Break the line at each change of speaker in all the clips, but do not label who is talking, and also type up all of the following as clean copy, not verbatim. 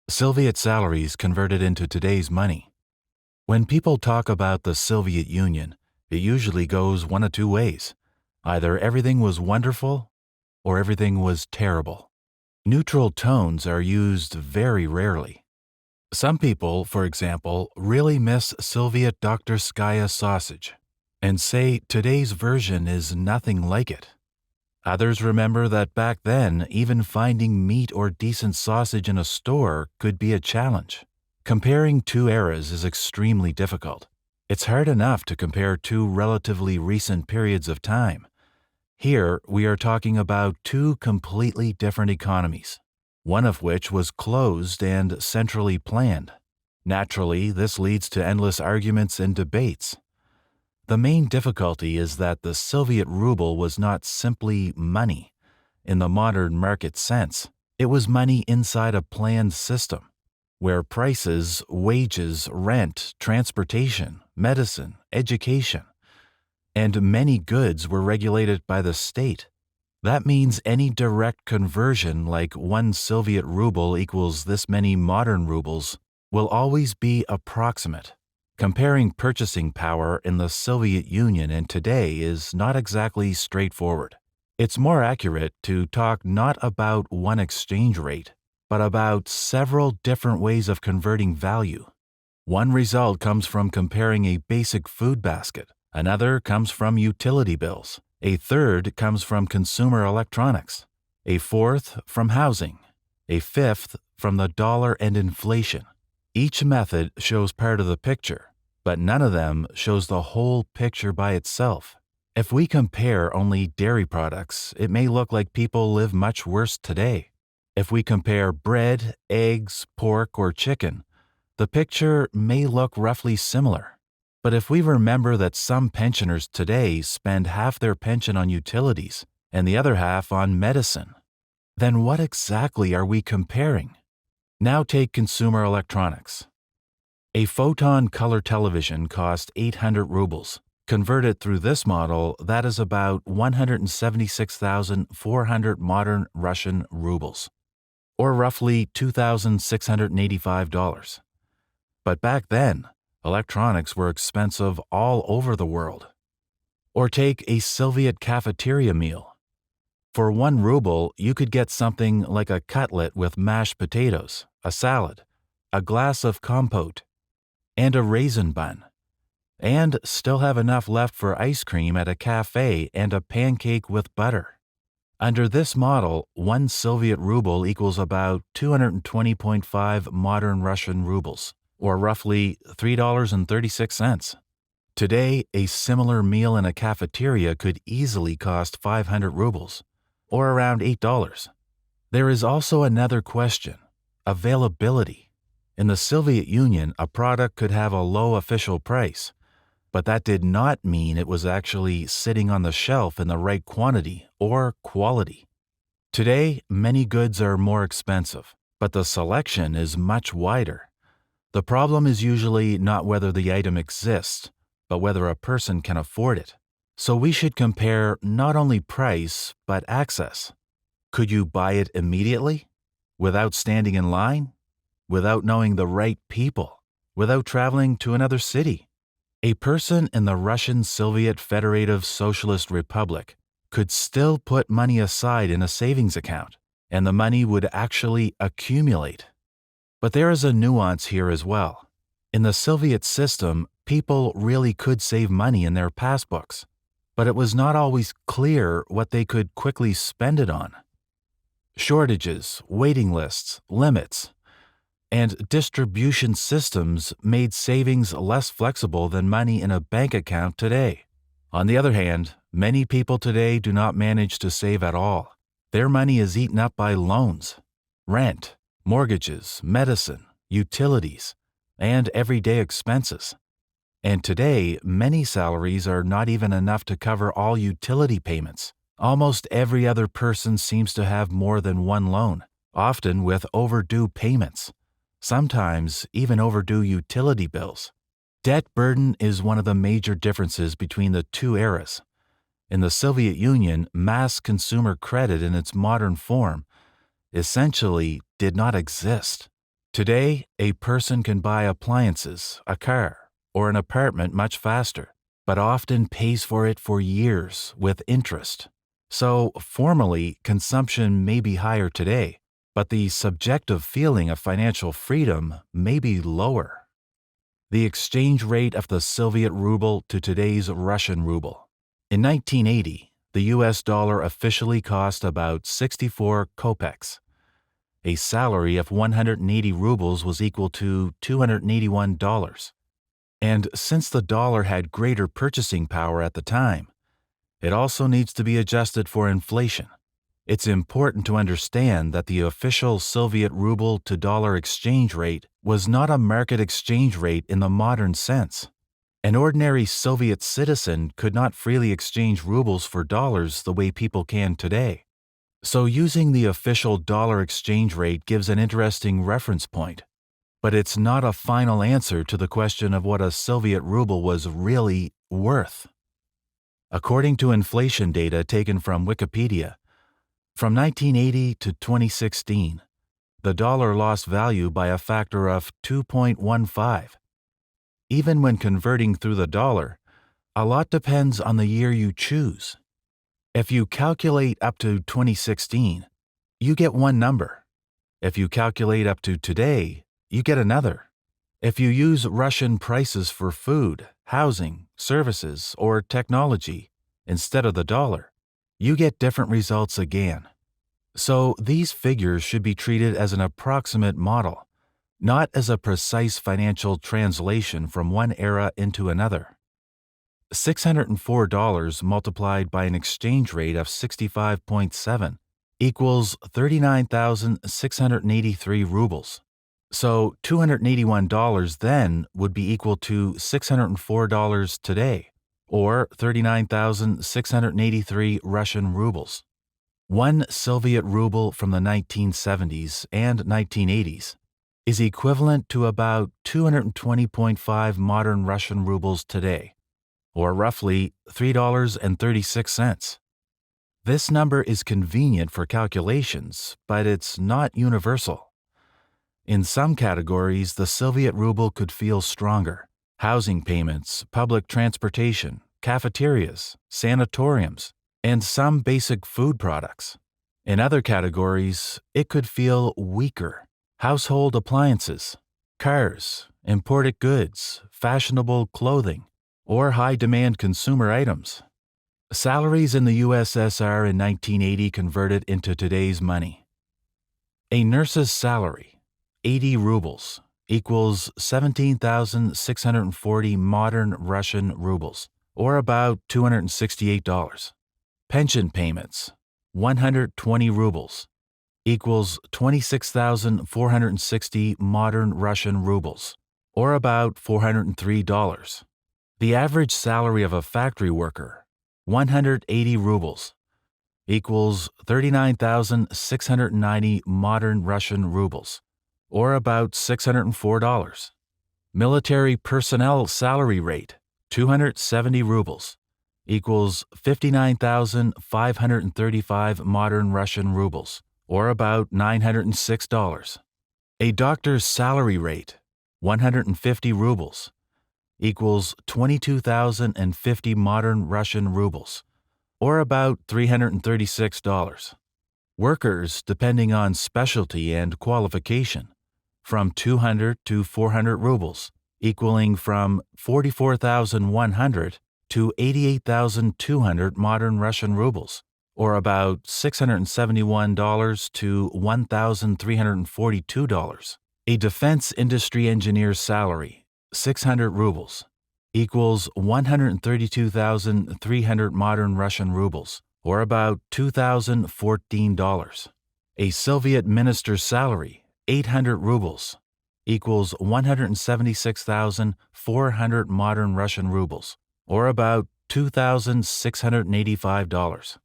Soviet salaries converted into today's money. When people talk about the Soviet Union, it usually goes one of two ways. Either everything was wonderful or everything was terrible. Neutral tones are used very rarely. Some people, for example, really miss Soviet doktorskaya sausage and say today's version is nothing like it. Others remember that back then, even finding meat or decent sausage in a store could be a challenge. Comparing two eras is extremely difficult. It's hard enough to compare two relatively recent periods of time. Here, we are talking about two completely different economies, one of which was closed and centrally planned. Naturally, this leads to endless arguments and debates. The main difficulty is that the Soviet ruble was not simply money in the modern market sense. It was money inside a planned system, where prices, wages, rent, transportation, medicine, education, and many goods were regulated by the state. That means any direct conversion, like 1 Soviet ruble equals this many modern rubles, will always be approximate. Comparing purchasing power in the Soviet Union and today is not exactly straightforward. It's more accurate to talk not about one exchange rate, but about several different ways of converting value. One result comes from comparing a basic food basket, another comes from utility bills, a third comes from consumer electronics, a fourth from housing, a fifth from the dollar and inflation. Each method shows part of the picture, but none of them shows the whole picture by itself. If we compare only dairy products, it may look like people live much worse today. If we compare bread, eggs, pork, or chicken, the picture may look roughly similar. But if we remember that some pensioners today spend half their pension on utilities and the other half on medicine, then what exactly are we comparing? Now take consumer electronics. A photon color television cost 800 rubles. Converted through this model, that is about 176,400 modern Russian rubles, or roughly $2,685. But back then, electronics were expensive all over the world. Or take a Soviet cafeteria meal. For 1 ruble, you could get something like a cutlet with mashed potatoes, a salad, a glass of compote, and a raisin bun, and still have enough left for ice cream at a cafe and a pancake with butter. Under this model, 1 Soviet ruble equals about 220.5 modern Russian rubles, or roughly $3.36. Today, a similar meal in a cafeteria could easily cost 500 rubles, or around $8. There is also another question: availability. In the Soviet Union, a product could have a low official price, but that did not mean it was actually sitting on the shelf in the right quantity or quality. Today, many goods are more expensive, but the selection is much wider. The problem is usually not whether the item exists, but whether a person can afford it. So we should compare not only price, but access. Could you buy it immediately? Without standing in line? Without knowing the right people? Without traveling to another city? A person in the Russian Soviet Federative Socialist Republic could still put money aside in a savings account, and the money would actually accumulate. But there is a nuance here as well. In the Soviet system, people really could save money in their passbooks, but it was not always clear what they could quickly spend it on. Shortages, waiting lists, limits, and distribution systems made savings less flexible than money in a bank account today. On the other hand, many people today do not manage to save at all. Their money is eaten up by loans, rent, mortgages, medicine, utilities, and everyday expenses. And today, many salaries are not even enough to cover all utility payments. Almost every other person seems to have more than one loan, often with overdue payments, sometimes even overdue utility bills. Debt burden is one of the major differences between the two eras. In the Soviet Union, mass consumer credit in its modern form essentially did not exist. Today, a person can buy appliances, a car, or an apartment much faster, but often pays for it for years with interest. So, formally, consumption may be higher today, but the subjective feeling of financial freedom may be lower. The exchange rate of the Soviet ruble to today's Russian ruble. In 1980, the US dollar officially cost about 64 kopecks. A salary of 180 rubles was equal to $281. And since the dollar had greater purchasing power at the time, it also needs to be adjusted for inflation. It's important to understand that the official Soviet ruble to dollar exchange rate was not a market exchange rate in the modern sense. An ordinary Soviet citizen could not freely exchange rubles for dollars the way people can today. So using the official dollar exchange rate gives an interesting reference point, but it's not a final answer to the question of what a Soviet ruble was really worth. According to inflation data taken from Wikipedia, from 1980 to 2016, the dollar lost value by a factor of 2.15. Even when converting through the dollar, a lot depends on the year you choose. If you calculate up to 2016, you get one number. If you calculate up to today, you get another. If you use Russian prices for food, housing, services, or technology instead of the dollar, you get different results again. So these figures should be treated as an approximate model, not as a precise financial translation from one era into another. $604 multiplied by an exchange rate of 65.7 equals 39,683 rubles. So $281 then would be equal to $604 today, or 39,683 Russian rubles. One Soviet ruble from the 1970s and 1980s is equivalent to about 220.5 modern Russian rubles today, or roughly $3.36. This number is convenient for calculations, but it's not universal. In some categories, the Soviet ruble could feel stronger. Housing payments, public transportation, cafeterias, sanatoriums, and some basic food products. In other categories, it could feel weaker. Household appliances, cars, imported goods, fashionable clothing, or high-demand consumer items. Salaries in the USSR in 1980 converted into today's money. A nurse's salary, 80 rubles, equals 17,640 modern Russian rubles, or about $268. Pension payments, 120 rubles, equals 26,460 modern Russian rubles, or about $403. The average salary of a factory worker, 180 rubles, equals 39,690 modern Russian rubles, or about $604. Military personnel salary rate, 270 rubles, equals 59,535 modern Russian rubles, or about $906. A doctor's salary rate, 150 rubles, equals 22,050 modern Russian rubles, or about $336. Workers, depending on specialty and qualification, from 200 to 400 rubles, equaling from 44,100 to 88,200 modern Russian rubles, or about $671 to $1,342. A defense industry engineer's salary, 600 rubles, equals 132,300 modern Russian rubles, or about $2,014. A Soviet minister's salary, 800 rubles, equals 176,400 modern Russian rubles, or about $2,685.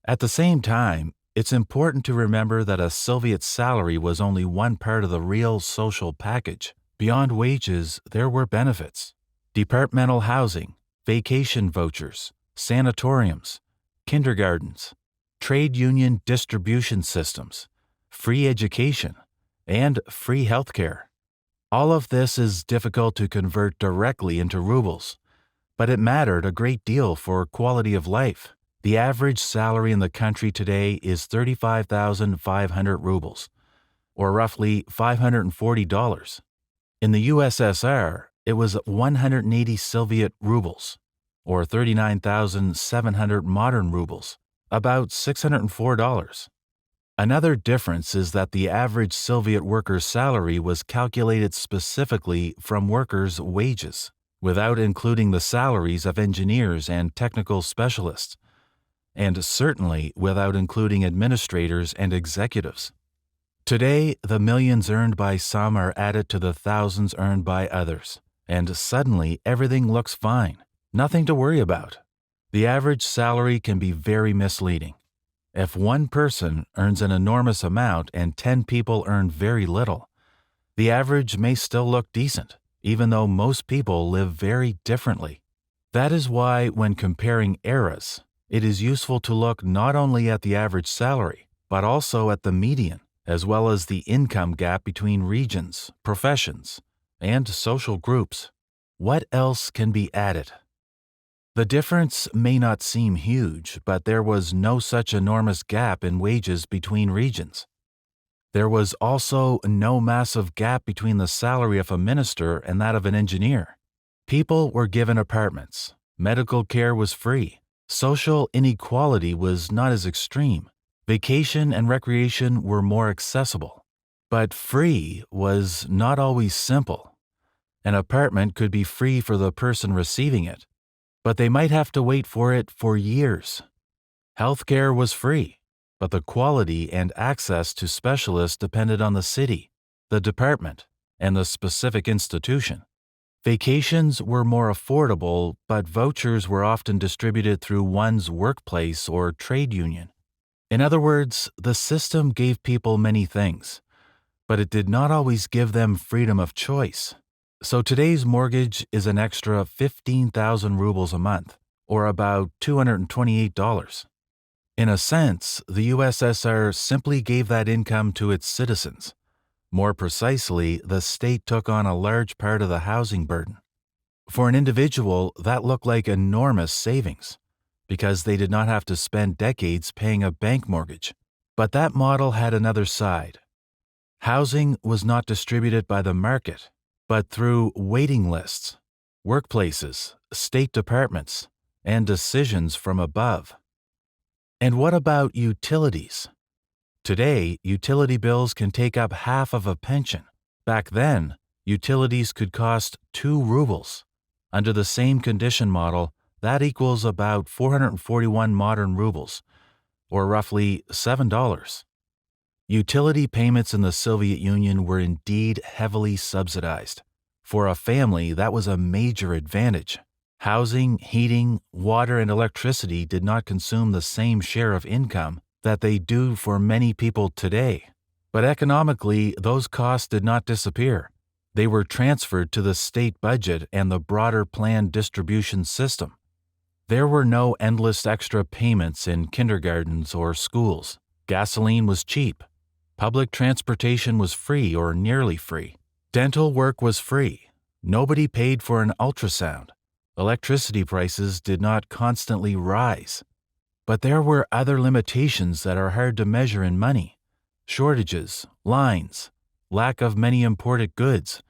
At the same time, it's important to remember that a Soviet salary was only one part of the real social package. Beyond wages, there were benefits: departmental housing, vacation vouchers, sanatoriums, kindergartens, trade union distribution systems, free education, and free healthcare. All of this is difficult to convert directly into rubles, but it mattered a great deal for quality of life. The average salary in the country today is 35,500 rubles, or roughly $540. In the USSR, it was 180 Soviet rubles, or 39,700 modern rubles, about $604. Another difference is that the average Soviet worker's salary was calculated specifically from workers' wages, without including the salaries of engineers and technical specialists, and certainly without including administrators and executives. Today, the millions earned by some are added to the thousands earned by others, and suddenly everything looks fine, nothing to worry about. The average salary can be very misleading. If one person earns an enormous amount and 10 people earn very little, the average may still look decent, even though most people live very differently. That is why, when comparing eras, it is useful to look not only at the average salary, but also at the median, as well as the income gap between regions, professions, and social groups. What else can be added? The difference may not seem huge, but there was no such enormous gap in wages between regions. There was also no massive gap between the salary of a minister and that of an engineer. People were given apartments, medical care was free, social inequality was not as extreme, vacation and recreation were more accessible. But free was not always simple. An apartment could be free for the person receiving it, but they might have to wait for it for years. Healthcare was free, but the quality and access to specialists depended on the city, the department, and the specific institution. Vacations were more affordable, but vouchers were often distributed through one's workplace or trade union. In other words, the system gave people many things, but it did not always give them freedom of choice. So today's mortgage is an extra 15,000 rubles a month, or about $228. In a sense, the USSR simply gave that income to its citizens. More precisely, the state took on a large part of the housing burden. For an individual, that looked like enormous savings, because they did not have to spend decades paying a bank mortgage. But that model had another side. Housing was not distributed by the market, but through waiting lists, workplaces, state departments, and decisions from above. And what about utilities? Today, utility bills can take up half of a pension. Back then, utilities could cost 2 rubles. Under the same condition model, that equals about 441 modern rubles, or roughly $7. Utility payments in the Soviet Union were indeed heavily subsidized. For a family, that was a major advantage. Housing, heating, water, and electricity did not consume the same share of income that they do for many people today. But economically, those costs did not disappear. They were transferred to the state budget and the broader planned distribution system. There were no endless extra payments in kindergartens or schools. Gasoline was cheap. Public transportation was free or nearly free. Dental work was free. Nobody paid for an ultrasound. Electricity prices did not constantly rise. But there were other limitations that are hard to measure in money. Shortages, lines, lack of many imported goods,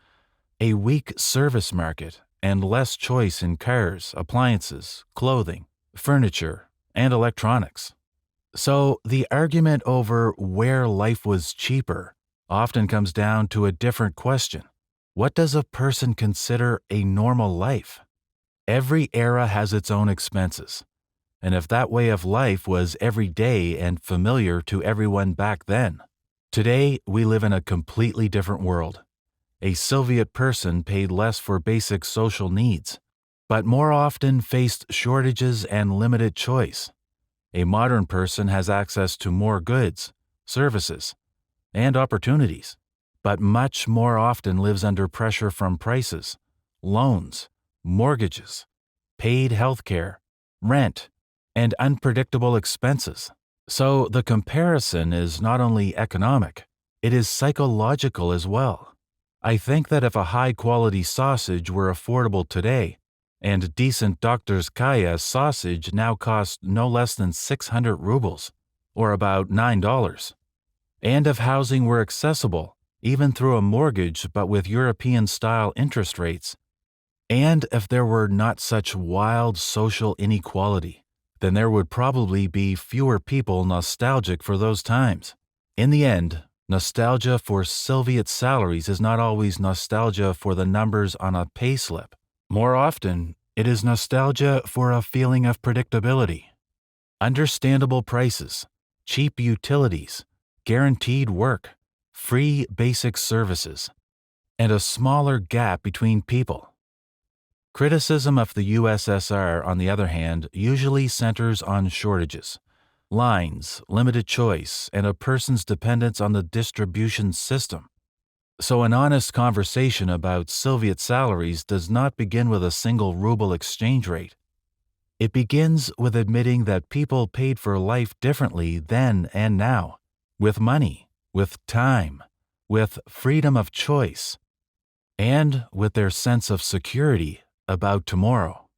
a weak service market, and less choice in cars, appliances, clothing, furniture, and electronics. So the argument over where life was cheaper often comes down to a different question. What does a person consider a normal life? Every era has its own expenses. And if that way of life was everyday and familiar to everyone back then, today we live in a completely different world. A Soviet person paid less for basic social needs, but more often faced shortages and limited choice. A modern person has access to more goods, services, and opportunities, but much more often lives under pressure from prices, loans, mortgages, paid health care, rent, and unpredictable expenses. So the comparison is not only economic, It is psychological as well. I think that if a high-quality sausage were affordable today, and decent Doctor's Kaya sausage now costs no less than 600 rubles, or about $9, and if housing were accessible, even through a mortgage but with European-style interest rates, and if there were not such wild social inequality, then there would probably be fewer people nostalgic for those times. In the end, nostalgia for Soviet salaries is not always nostalgia for the numbers on a payslip. More often, it is nostalgia for a feeling of predictability. Understandable prices, cheap utilities, guaranteed work, free basic services, and a smaller gap between people. Criticism of the USSR, on the other hand, usually centers on shortages, lines, limited choice, and a person's dependence on the distribution system. So an honest conversation about Soviet salaries does not begin with a single ruble exchange rate. It begins with admitting that people paid for life differently then and now, with money, with time, with freedom of choice, and with their sense of security about tomorrow.